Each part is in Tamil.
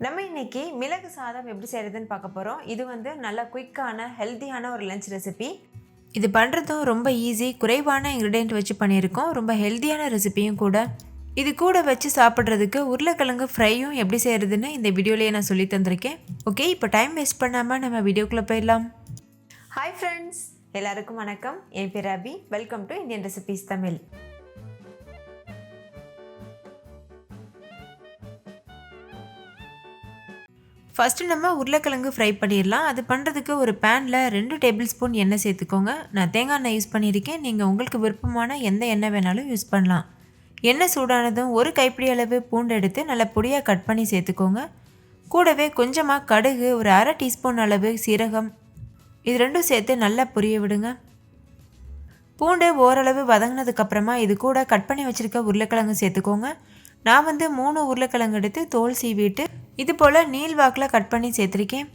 நம்ம இன்னைக்கு மிளகு சாதம் எப்படி செய்கிறதுன்னு பார்க்க போகிறோம். இது வந்து நல்ல குயிக்கான ஹெல்த்தியான ஒரு லஞ்ச் ரெசிபி. இது பண்ணுறதும் ரொம்ப ஈஸி, குறைவான இன்க்ரீடியன்ட் வச்சு பண்ணியிருக்கோம். ரொம்ப ஹெல்த்தியான ரெசிபியும் கூட. இது கூட வச்சு சாப்பிட்றதுக்கு உருளைக்கிழங்கு ஃப்ரையும் எப்படி செய்கிறதுன்னு இந்த வீடியோலேயே நான் சொல்லி தந்திருக்கேன். ஓகே, இப்போ டைம் வேஸ்ட் பண்ணாமல் நம்ம வீடியோக்குள்ளே போயிடலாம். ஹாய் ஃப்ரெண்ட்ஸ், எல்லாருக்கும் வணக்கம். என் பேர் Abhi. Welcome to Indian recipes Tamil. First நம்ம உருளைக்கிழங்கு ஃப்ரை பண்ணிடலாம். அது பண்ணுறதுக்கு ஒரு பேனில் 2 டேபிள் ஸ்பூன் எண்ணெய் சேர்த்துக்கோங்க. நான் தேங்காய் எண்ணெய் யூஸ் பண்ணியிருக்கேன். நீங்கள் உங்களுக்கு விருப்பமான எந்த எண்ணெய் வேணாலும் யூஸ் பண்ணலாம். எண்ணெய் சூடானதும் ஒரு கைப்பிடி அளவு பூண்டு எடுத்து நல்லா பொடியாக கட் பண்ணி சேர்த்துக்கோங்க. கூடவே கொஞ்சமாக கடுகு, ஒரு அரை டீஸ்பூன் அளவு சீரகம், இது ரெண்டும் சேர்த்து நல்லா பொரிய விடுங்க. பூண்டு ஓரளவு வதங்கினதுக்கப்புறமா இது கூட கட் பண்ணி வச்சுருக்க உருளைக்கிழங்கு சேர்த்துக்கோங்க. நான் வந்து 3 உருளைக்கிழங்கு எடுத்து தோல் சீவிட்டு இது போல் நீள்வாக்கில் கட் பண்ணி சேர்த்துருக்கேன்.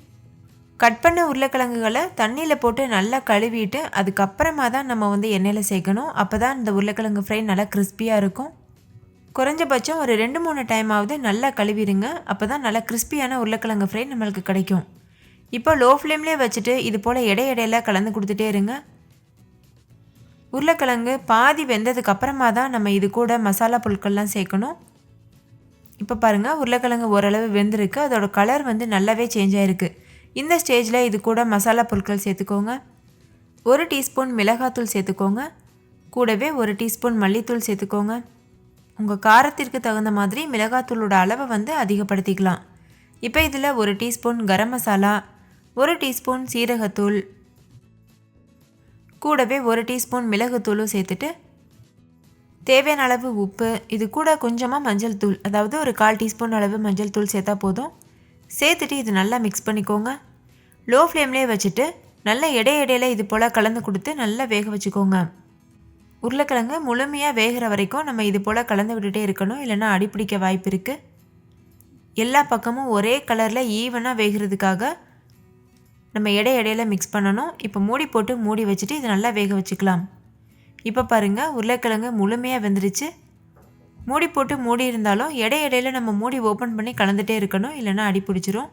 கட் பண்ண உருளைக்கிழங்குகளை தண்ணியில் போட்டு நல்லா கழுவிட்டு அதுக்கப்புறமா தான் நம்ம வந்து எண்ணெயில் சேர்க்கணும். அப்போ தான் இந்த உருளைக்கிழங்கு ஃப்ரை நல்லா கிறிஸ்பியாக இருக்கும். குறைஞ்சபட்சம் ஒரு 2-3 டைமாவது நல்லா கழுவிடுங்க. அப்போ தான் நல்லா கிறிஸ்பியான உருளைக்கிழங்கு ஃப்ரை நம்மளுக்கு கிடைக்கும். இப்போ லோ ஃப்ளேம்லேயே வச்சுட்டு இது போல் இடையில கலந்து கொடுத்துட்டே இருங்க. உருளைக்கிழங்கு பாதி வெந்ததுக்கு அப்புறமா தான் நம்ம இது கூட மசாலா பொருட்கள்லாம் சேர்க்கணும். இப்போ பாருங்கள், உருளைக்கிழங்கு ஓரளவு வெந்திருக்கு. அதோட கலர் வந்து நல்லாவே சேஞ்ச் ஆகிருக்கு. இந்த ஸ்டேஜில் இது கூட மசாலா பொருட்கள் சேர்த்துக்கோங்க. 1 டீஸ்பூன் மிளகாத்தூள் சேர்த்துக்கோங்க. கூடவே 1 டீஸ்பூன் மல்லித்தூள் சேர்த்துக்கோங்க. உங்கள் காரத்திற்கு தகுந்த மாதிரி மிளகாத்தூளோட அளவை வந்து அதிகப்படுத்திக்கலாம். இப்போ இதில் 1 டீஸ்பூன் கரம் மசாலா, 1 டீஸ்பூன் சீரகத்தூள், கூடவே 1 டீஸ்பூன் மிளகுத்தூளும் சேர்த்துட்டு தேவையான அளவு உப்பு, இது கூட கொஞ்சமாக மஞ்சள் தூள், அதாவது ஒரு 1/4 டீஸ்பூன் அளவு மஞ்சள் தூள் சேர்த்தா போதும். சேர்த்துட்டு இது நல்லா மிக்ஸ் பண்ணிக்கோங்க. லோ ஃப்ளேம்லேயே வச்சுட்டு நல்லா இடையில இது போல் கலந்து கொடுத்து நல்லா வேக வச்சுக்கோங்க. உருளைக்கிழங்கு முழுமையாக வேகிற வரைக்கும் நம்ம இது போல் கலந்து விட்டுட்டே இருக்கணும், இல்லைன்னா அடிப்பிடிக்க வாய்ப்பு இருக்குது. எல்லா பக்கமும் ஒரே கலரில் ஈவனாக வேகிறதுக்காக நம்ம இடையில மிக்ஸ் பண்ணணும். இப்போ மூடி போட்டு மூடி வச்சுட்டு இது நல்லா வேக வச்சுக்கலாம். இப்போ பாருங்கள், உருளைக்கிழங்கு முழுமையாக வெந்துருச்சு. மூடி போட்டு மூடி இருந்தாலும் இடையில நம்ம மூடி ஓப்பன் பண்ணி கலந்துகிட்டே இருக்கணும், இல்லைன்னா அடி பிடிச்சிரும்.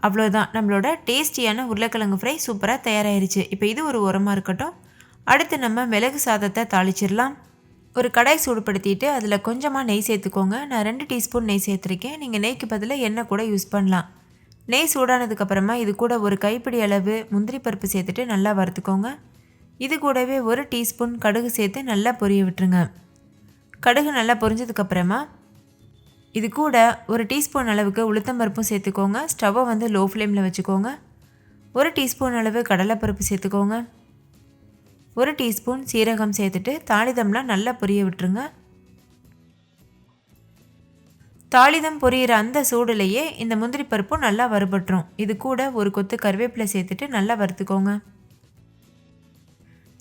அவ்வளோதான், நம்மளோட டேஸ்டியான உருளைக்கிழங்கு ஃப்ரை சூப்பராக தயாராகிருச்சு. இப்போ இது ஒரு உரமாக இருக்கட்டும். அடுத்து நம்ம மிளகு சாதத்தை தாளிச்சிடலாம். ஒரு கடாய் சூடுபடுத்திட்டு அதில் கொஞ்சமாக நெய் சேர்த்துக்கோங்க. நான் 2 டீஸ்பூன் நெய் சேர்த்துருக்கேன். நீங்கள் நெய்க்கு பதிலாக எண்ணெய் கூட யூஸ் பண்ணலாம். நெய் சூடானதுக்கப்புறமா இது கூட ஒரு கைப்பிடி அளவு முந்திரி பருப்பு சேர்த்துட்டு நல்லா வறுத்துக்கோங்க. இது கூடவே 1 டீஸ்பூன் கடுகு சேர்த்து நல்லா பொரிய விட்டுருங்க. கடுகு நல்லா பொரிஞ்சதுக்கப்புறமா இது கூட 1 டீஸ்பூன் அளவுக்கு உளுத்தம்பருப்பும் சேர்த்துக்கோங்க. ஸ்டவ்வை வந்து லோ ஃப்ளேமில் வச்சுக்கோங்க. 1 டீஸ்பூன் அளவு கடலைப்பருப்பு சேர்த்துக்கோங்க. 1 டீஸ்பூன் சீரகம் சேர்த்துட்டு தாளிதம்லாம் நல்லா பொரிய விட்டுருங்க. தாளிதம் பொரியிற அந்த சூடுலேயே இந்த முந்திரி பருப்பும் நல்லா வறுபட்டுரும். இது கூட ஒரு கொத்து கருவேப்பிலை சேர்த்துட்டு நல்லா வறுத்துக்கோங்க.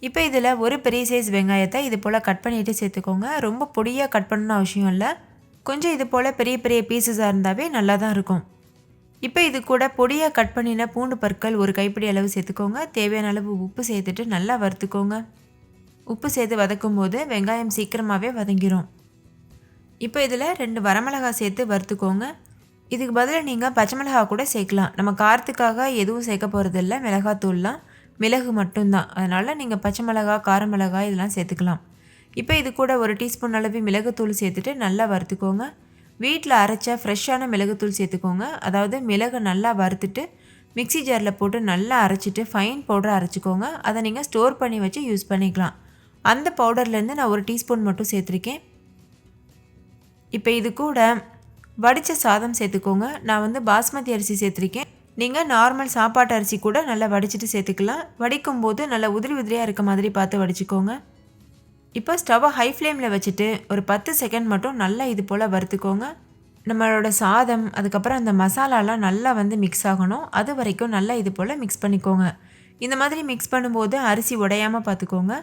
இப்போ இதில் ஒரு பெரிய சைஸ் வெங்காயத்தை இது போல் கட் பண்ணிவிட்டு சேர்த்துக்கோங்க. ரொம்ப பொடியாக கட் பண்ணணும் அவசியம் இல்லை. கொஞ்சம் இது போல் பெரிய பெரிய பீசஸாக இருந்தாவே நல்லா தான் இருக்கும். இப்போ இது கூட பொடியாக கட் பண்ணின பூண்டு பற்கள் ஒரு கைப்பிடி அளவு சேர்த்துக்கோங்க. தேவையான அளவு உப்பு சேர்த்துட்டு நல்லா வறுத்துக்கோங்க. உப்பு சேர்த்து வதக்கும் போது வெங்காயம் சீக்கிரமாகவே வதங்கிடும். இப்போ இதில் 2 வரமிளகாய் சேர்த்து வறுத்துக்கோங்க. இதுக்கு பதிலாக நீங்கள் பச்சை மிளகாய் கூட சேர்க்கலாம். நம்ம காரத்துக்காக எதுவும் சேர்க்க போகிறதில்ல, மிளகாத்தூள்லாம் மிளகு மட்டும்தான். அதனால் நீங்கள் பச்சை மிளகாய், கார மிளகாய் இதெல்லாம் சேர்த்துக்கலாம். இப்போ இது கூட 1 டீஸ்பூன் அளவு மிளகுத்தூள் சேர்த்துட்டு நல்லா வறுத்துக்கோங்க. வீட்டில் அரைச்ச ஃப்ரெஷ்ஷான மிளகுத்தூள் சேர்த்துக்கோங்க. அதாவது மிளகு நல்லா வறுத்துட்டு மிக்ஸி ஜாரில் போட்டு நல்லா அரைச்சிட்டு ஃபைன் பவுடர் அரைச்சிக்கோங்க. அதை நீங்கள் ஸ்டோர் பண்ணி வச்சு யூஸ் பண்ணிக்கலாம். அந்த பவுடர்லேருந்து நான் 1 டீஸ்பூன் மட்டும் சேர்த்துருக்கேன். இப்போ இது கூட வடித்த சாதம் சேர்த்துக்கோங்க. நான் வந்து பாஸ்மதி அரிசி சேர்த்துருக்கேன். நீங்கள் நார்மல் சாப்பாட்டு அரிசி கூட நல்லா வடிச்சிட்டு சேர்த்துக்கலாம். வடிக்கும் போது நல்லா உதிரி உதிரியாக இருக்க மாதிரி பார்த்து வடிச்சிக்கோங்க. இப்போ ஸ்டவ்வை ஹை ஃப்ளேமில் வச்சுட்டு ஒரு 10 செகண்ட் மட்டும் நல்லா இது போல் வறுத்துக்கோங்க. நம்மளோட சாதம் அதுக்கப்புறம் அந்த மசாலாலாம் நல்லா வந்து மிக்ஸ் ஆகணும். அது வரைக்கும் நல்லா இது போல் மிக்ஸ் பண்ணிக்கோங்க. இந்த மாதிரி மிக்ஸ் பண்ணும்போது அரிசி உடையாமல் பார்த்துக்கோங்க.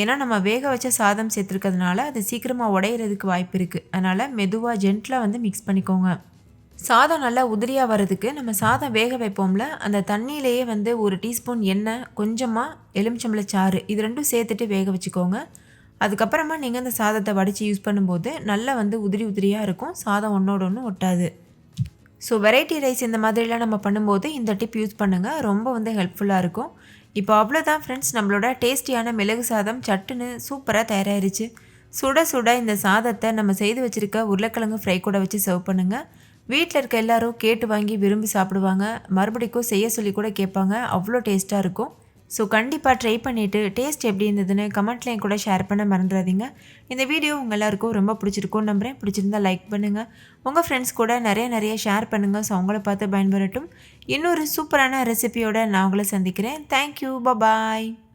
ஏன்னா நம்ம வேக வச்ச சாதம் சேர்த்துருக்கிறதுனால அது சீக்கிரமாக உடையிறதுக்கு வாய்ப்பு இருக்குது. அதனால் மெதுவாக ஜென்டிலாக வந்து மிக்ஸ் பண்ணிக்கோங்க. சாதம் நல்லா உதிரியாக வர்றதுக்கு நம்ம சாதம் வேக வைப்போம்ல, அந்த தண்ணியிலேயே வந்து 1 டீஸ்பூன் எண்ணெய், கொஞ்சமாக எலுமிச்சம்பழச்சாறு, இது ரெண்டும் சேர்த்துட்டு வேக வச்சுக்கோங்க. அதுக்கப்புறமா நீங்கள் அந்த சாதத்தை வடித்து யூஸ் பண்ணும்போது நல்லா வந்து உதிரி உதிரியாக இருக்கும். சாதம் ஒன்றோட ஒன்று ஒட்டாது. ஸோ வெரைட்டி ரைஸ் இந்த மாதிரிலாம் நம்ம பண்ணும்போது இந்த டிப் யூஸ் பண்ணுங்கள், ரொம்ப ஹெல்ப்ஃபுல்லாக இருக்கும். இப்போ அவ்வளோதான் ஃப்ரெண்ட்ஸ், நம்மளோட டேஸ்டியான மிளகு சாதம் சட்டுன்னு சூப்பராக தயாராகிருச்சு. சுட சுட இந்த சாதத்தை நம்ம செய்து வச்சுருக்க உருளைக்கிழங்கு ஃப்ரை கூட வச்சு சர்வ் பண்ணுங்கள். வீட்டில் இருக்க எல்லோரும் கேட்டு வாங்கி விரும்பி சாப்பிடுவாங்க, மறுபடிக்கும் செய்ய சொல்லி கூட கேட்பாங்க, அவ்வளோ டேஸ்ட்டாக இருக்கும். ஸோ கண்டிப்பாக ட்ரை பண்ணிவிட்டு டேஸ்ட் எப்படி இருந்ததுன்னு கமெண்ட்லேயும் கூட ஷேர் பண்ண மறந்துடாதீங்க. இந்த வீடியோ உங்கள் எல்லாருக்கும் ரொம்ப பிடிச்சிருக்கும்னு நம்புகிறேன். பிடிச்சிருந்தா லைக் பண்ணுங்கள், உங்கள் ஃப்ரெண்ட்ஸ் கூட நிறைய ஷேர் பண்ணுங்கள். ஸோ அவங்கள பார்த்து பயன்பெறட்டும். இன்னொரு சூப்பரான ரெசிபியோடு நான் உங்களை சந்திக்கிறேன். தேங்க்யூ, பாய்.